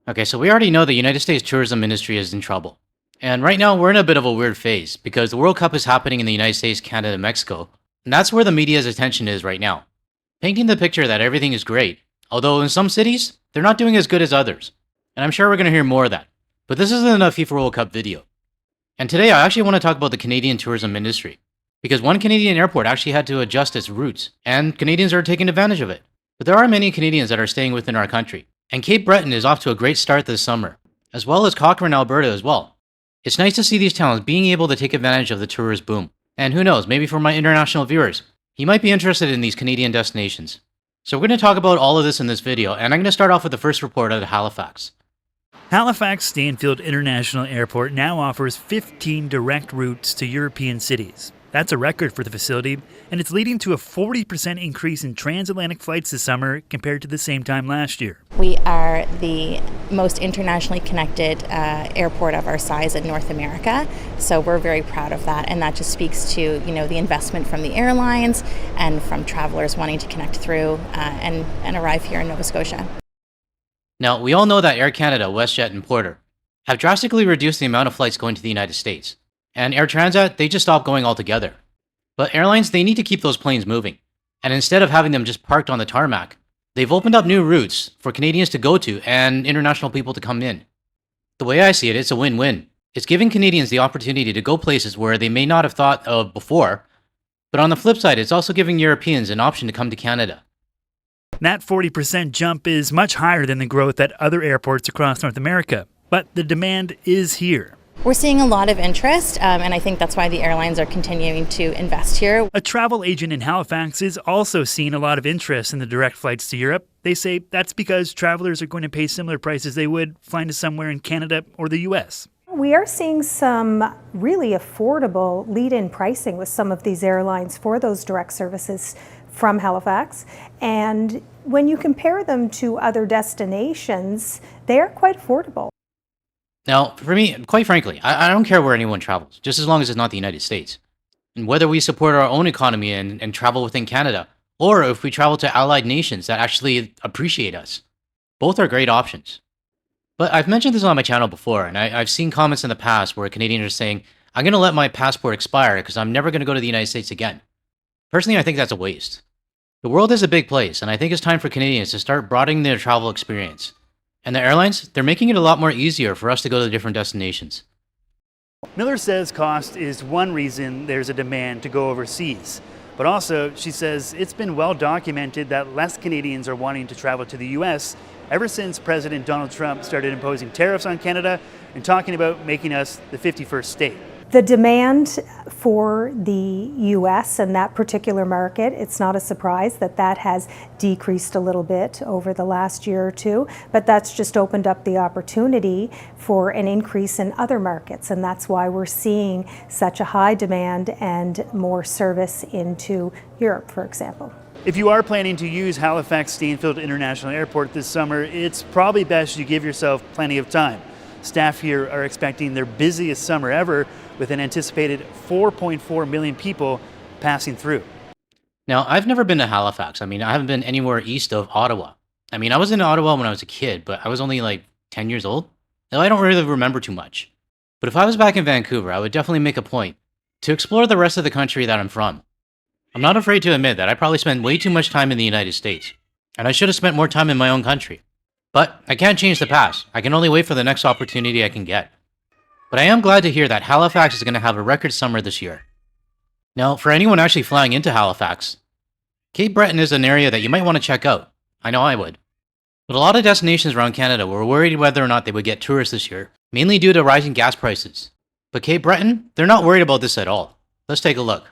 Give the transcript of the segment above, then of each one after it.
Okay, so we already know the United States tourism industry is in trouble. And right now, we're in a bit of a weird phase because the World Cup is happening in the United States, Canada, and Mexico. And that's where the media's attention is right now. Painting the picture that everything is great, although in some cities, they're not doing as good as others. And I'm sure we're going to hear more of that. But this isn't a FIFA World Cup video. And today, I actually want to talk about the Canadian tourism industry. Because one Canadian airport actually had to adjust its routes, and Canadians are taking advantage of it. But there are many Canadians that are staying within our country. And Cape Breton is off to a great start this summer, as well as Cochrane, Alberta as well. It's nice to see these towns being able to take advantage of the tourist boom. And who knows, maybe for my international viewers, you might be interested in these Canadian destinations. So we're going to talk about all of this in this video, and I'm going to start off with the first report out of Halifax. Halifax Stanfield International Airport now offers 15 direct routes to European cities. That's a record for the facility, and it's leading to a 40% increase in transatlantic flights this summer compared to the same time last year. We are the most internationally connected airport of our size in North America, so we're very proud of that, and that just speaks to the investment from the airlines and from travelers wanting to connect through and arrive here in Nova Scotia. Now, we all know that Air Canada, WestJet, and Porter have drastically reduced the amount of flights going to the United States. And Air Transat, they just stopped going altogether. But airlines, they need to keep those planes moving. And instead of having them just parked on the tarmac, they've opened up new routes for Canadians to go to and international people to come in. The way I see it, it's a win-win. It's giving Canadians the opportunity to go places where they may not have thought of before. But on the flip side, it's also giving Europeans an option to come to Canada. That 40% jump is much higher than the growth at other airports across North America. But the demand is here. We're seeing a lot of interest, and I think that's why the airlines are continuing to invest here. A travel agent in Halifax is also seeing a lot of interest in the direct flights to Europe. They say that's because travelers are going to pay similar prices they would flying to somewhere in Canada or the US. We are seeing some really affordable lead-in pricing with some of these airlines for those direct services from Halifax. And when you compare them to other destinations, they are quite affordable. Now, for me, quite frankly, I don't care where anyone travels, just as long as it's not the United States. And whether we support our own economy and travel within Canada, or if we travel to allied nations that actually appreciate us, both are great options. But I've mentioned this on my channel before, and I've seen comments in the past where Canadians are saying, I'm going to let my passport expire because I'm never going to go to the United States again. Personally, I think that's a waste. The world is a big place, and I think it's time for Canadians to start broadening their travel experience. And the airlines, they're making it a lot more easier for us to go to different destinations. Miller says cost is one reason there's a demand to go overseas. But also, she says it's been well documented that less Canadians are wanting to travel to the US ever since President Donald Trump started imposing tariffs on Canada and talking about making us the 51st state. The demand for the US and that particular market, it's not a surprise that that has decreased a little bit over the last year or two, but that's just opened up the opportunity for an increase in other markets, and that's why we're seeing such a high demand and more service into Europe, for example. If you are planning to use Halifax Stanfield International Airport this summer, it's probably best you give yourself plenty of time. Staff here are expecting their busiest summer ever, with an anticipated 4.4 million people passing through. Now, I've never been to Halifax. I haven't been anywhere east of Ottawa. I was in Ottawa when I was a kid, but I was only like 10 years old. Now, I don't really remember too much. But if I was back in Vancouver, I would definitely make a point to explore the rest of the country that I'm from. I'm not afraid to admit that I probably spent way too much time in the United States, and I should have spent more time in my own country. But I can't change the past. I can only wait for the next opportunity I can get. But I am glad to hear that Halifax is going to have a record summer this year. Now, for anyone actually flying into Halifax, Cape Breton is an area that you might want to check out. I know I would. But a lot of destinations around Canada were worried whether or not they would get tourists this year, mainly due to rising gas prices. But Cape Breton, they're not worried about this at all. Let's take a look.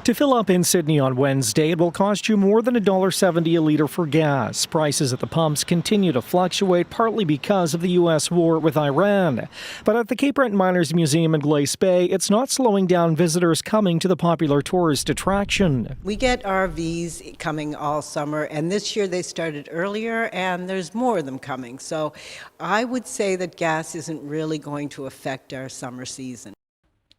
To fill up in Sydney on Wednesday, it will cost you more than $1.70 a litre for gas. Prices at the pumps continue to fluctuate, partly because of the U.S. war with Iran. But at the Cape Breton Miners Museum in Glace Bay, it's not slowing down visitors coming to the popular tourist attraction. We get RVs coming all summer, and this year they started earlier, and there's more of them coming. So I would say that gas isn't really going to affect our summer season.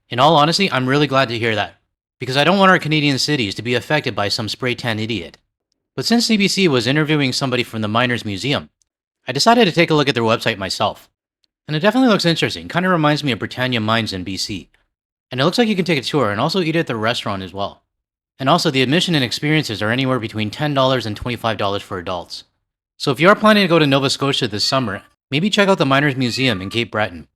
In all honesty, I'm really glad to hear that, because I don't want our Canadian cities to be affected by some spray tan idiot. But since CBC was interviewing somebody from the Miners Museum, I decided to take a look at their website myself. And it definitely looks interesting. Kind of reminds me of Britannia Mines in BC. And it looks like you can take a tour and also eat at the restaurant as well. And also, the admission and experiences are anywhere between $10 and $25 for adults. So if you are planning to go to Nova Scotia this summer, maybe check out the Miners Museum in Cape Breton.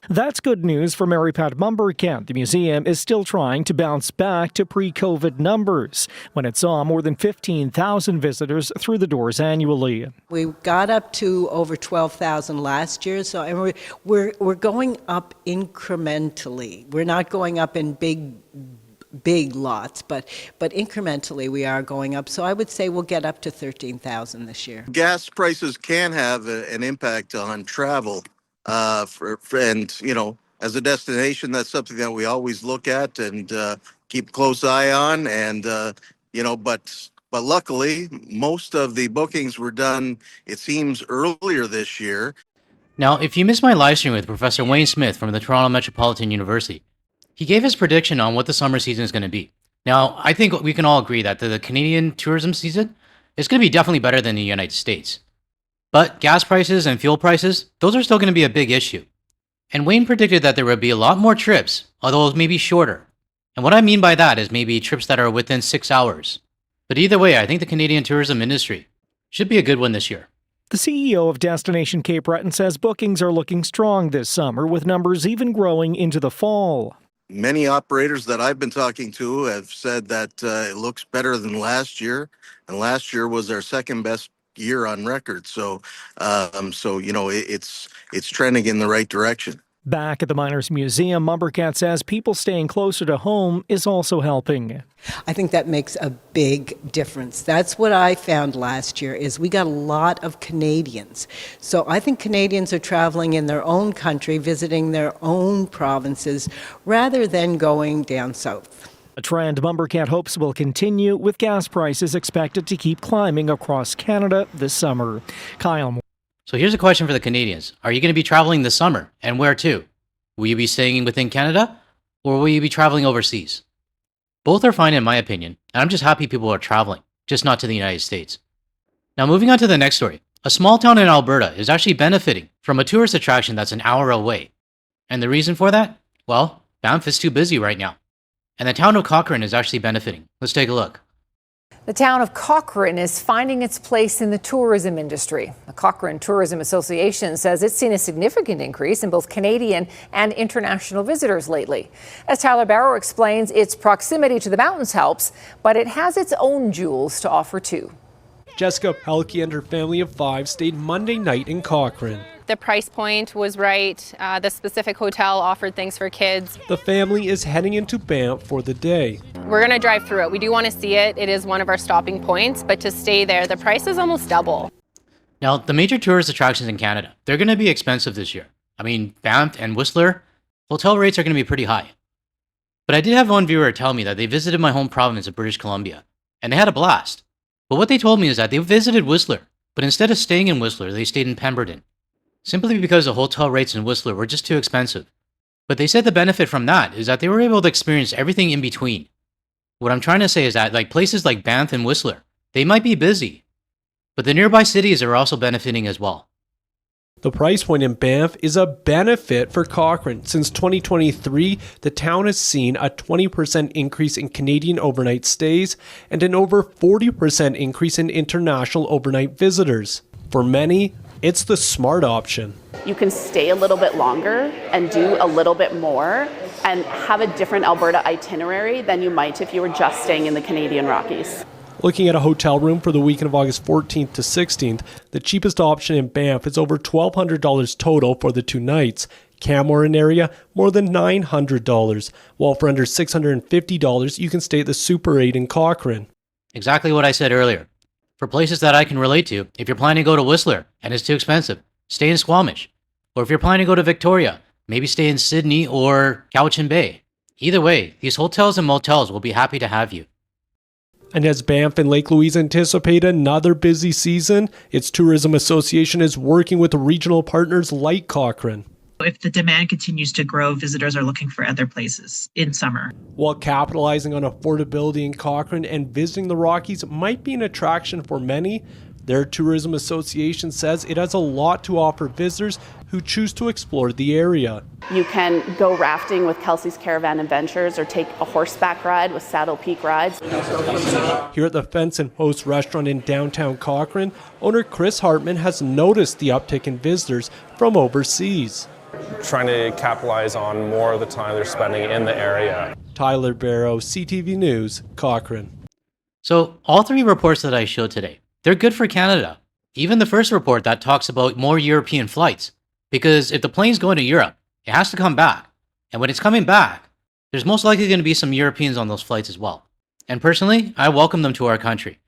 That's good news for Mary Pat Mumbercat. The museum is still trying to bounce back to pre-COVID numbers when it saw more than 15,000 visitors through the doors annually. We got up to over 12,000 last year, so and we're going up incrementally. We're not going up in big lots, but incrementally we are going up. So I would say we'll get up to 13,000 this year. Gas prices can have an impact on travel. And, you know, as a destination, that's something that we always look at and keep a close eye on. And, you know, but luckily, most of the bookings were done, it seems, earlier this year. Now, if you missed my live stream with Professor Wayne Smith from the Toronto Metropolitan University, he gave his prediction on what the summer season is going to be. Now, I think we can all agree that the Canadian tourism season is going to be definitely better than the United States. But gas prices and fuel prices, those are still going to be a big issue. And Wayne predicted that there would be a lot more trips, although maybe shorter. And what I mean by that is maybe trips that are within 6 hours. But either way, I think the Canadian tourism industry should be a good one this year. The CEO of Destination Cape Breton says bookings are looking strong this summer, with numbers even growing into the fall. Many operators that I've been talking to have said that it looks better than last year. And last year was our second best year on record. So you know, it's trending in the right direction. Back at the Miners Museum, Mumbercat says people staying closer to home is also helping. I think that makes a big difference. That's what I found last year is we got a lot of Canadians. So I think Canadians are traveling in their own country, visiting their own provinces, rather than going down south. A trend Mumbercat hopes will continue, with gas prices expected to keep climbing across Canada this summer. Kyle. So here's a question for the Canadians. Are you going to be traveling this summer? And where to? Will you be staying within Canada? Or will you be traveling overseas? Both are fine in my opinion, and I'm just happy people are traveling, just not to the United States. Now moving on to the next story. A small town in Alberta is actually benefiting from a tourist attraction that's an hour away. And the reason for that? Well, Banff is too busy right now. And the town of Cochrane is actually benefiting. Let's take a look. The town of Cochrane is finding its place in the tourism industry. The Cochrane Tourism Association says it's seen a significant increase in both Canadian and international visitors lately. As Tyler Barrow explains, its proximity to the mountains helps, but it has its own jewels to offer too. Jessica Pelkey and her family of 5 stayed Monday night in Cochrane. The price point was right. The specific hotel offered things for kids. The family is heading into Banff for the day. We're going to drive through it. We do want to see it. It is one of our stopping points, but to stay there, the price is almost double. Now, the major tourist attractions in Canada, they're going to be expensive this year. I mean, Banff and Whistler, hotel rates are going to be pretty high. But I did have one viewer tell me that they visited my home province of British Columbia, and they had a blast. But what they told me is that they visited Whistler, but instead of staying in Whistler, they stayed in Pemberton, simply because the hotel rates in Whistler were just too expensive. But they said the benefit from that is that they were able to experience everything in between. What I'm trying to say is that like places like Banff and Whistler, they might be busy, but the nearby cities are also benefiting as well. The price point in Banff is a benefit for Cochrane. Since 2023, the town has seen a 20% increase in Canadian overnight stays and an over 40% increase in international overnight visitors. For many, it's the smart option. You can stay a little bit longer and do a little bit more and have a different Alberta itinerary than you might if you were just staying in the Canadian Rockies. Looking at a hotel room for the weekend of August 14th to 16th, the cheapest option in Banff is over $1,200 total for the 2 nights. Cameron area, more than $900, while for under $650, you can stay at the Super 8 in Cochrane. Exactly what I said earlier. For places that I can relate to, if you're planning to go to Whistler and it's too expensive, stay in Squamish. Or if you're planning to go to Victoria, maybe stay in Sydney or Cowichan Bay. Either way, these hotels and motels will be happy to have you. And as Banff and Lake Louise anticipate another busy season, its tourism association is working with regional partners like Cochrane. If the demand continues to grow, visitors are looking for other places in summer. While capitalizing on affordability in Cochrane and visiting the Rockies might be an attraction for many, Their tourism association says it has a lot to offer visitors who choose to explore the area. You can go rafting with Kelsey's Caravan Adventures or take a horseback ride with Saddle Peak Rides. Here at the Fence and Host restaurant in downtown Cochrane, owner Chris Hartman has noticed the uptick in visitors from overseas. Trying to capitalize on more of the time they're spending in the area. Tyler Barrow, CTV News, Cochrane. So all three reports that I showed today, they're good for Canada. Even the first report that talks about more European flights. Because if the plane's going to Europe, it has to come back. And when it's coming back, there's most likely going to be some Europeans on those flights as well. And personally, I welcome them to our country.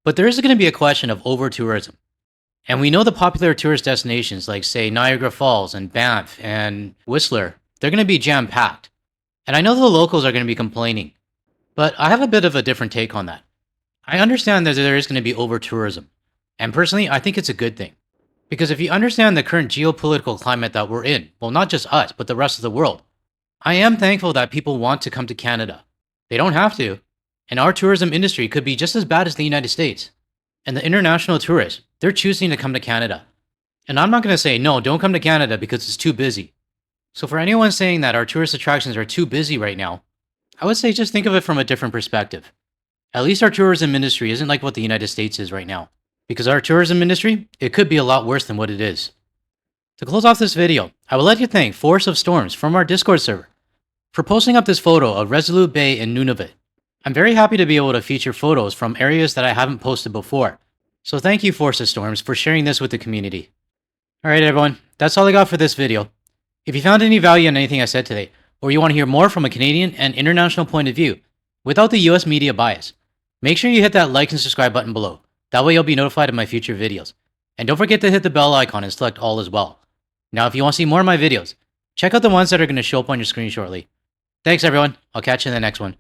But there is going to be a question of over-tourism. And we know the popular tourist destinations like, say, Niagara Falls and Banff and Whistler, they're going to be jam-packed. And I know the locals are going to be complaining. But I have a bit of a different take on that. I understand that there is going to be over-tourism. And personally, I think it's a good thing. Because if you understand the current geopolitical climate that we're in, well, not just us, but the rest of the world, I am thankful that people want to come to Canada. They don't have to. And our tourism industry could be just as bad as the United States. And the international tourists, they're choosing to come to Canada. And I'm not going to say, no, don't come to Canada because it's too busy. So for anyone saying that our tourist attractions are too busy right now, I would say just think of it from a different perspective. At least our tourism industry isn't like what the United States is right now. Because our tourism industry, it could be a lot worse than what it is. To close off this video, I would like to thank Force of Storms from our Discord server for posting up this photo of Resolute Bay in Nunavut. I'm very happy to be able to feature photos from areas that I haven't posted before. So thank you, Force of Storms, for sharing this with the community. Alright everyone, that's all I got for this video. If you found any value in anything I said today, or you want to hear more from a Canadian and international point of view, without the US media bias, make sure you hit that like and subscribe button below. That way you'll be notified of my future videos. And don't forget to hit the bell icon and select all as well. Now if you want to see more of my videos, check out the ones that are going to show up on your screen shortly. Thanks everyone, I'll catch you in the next one.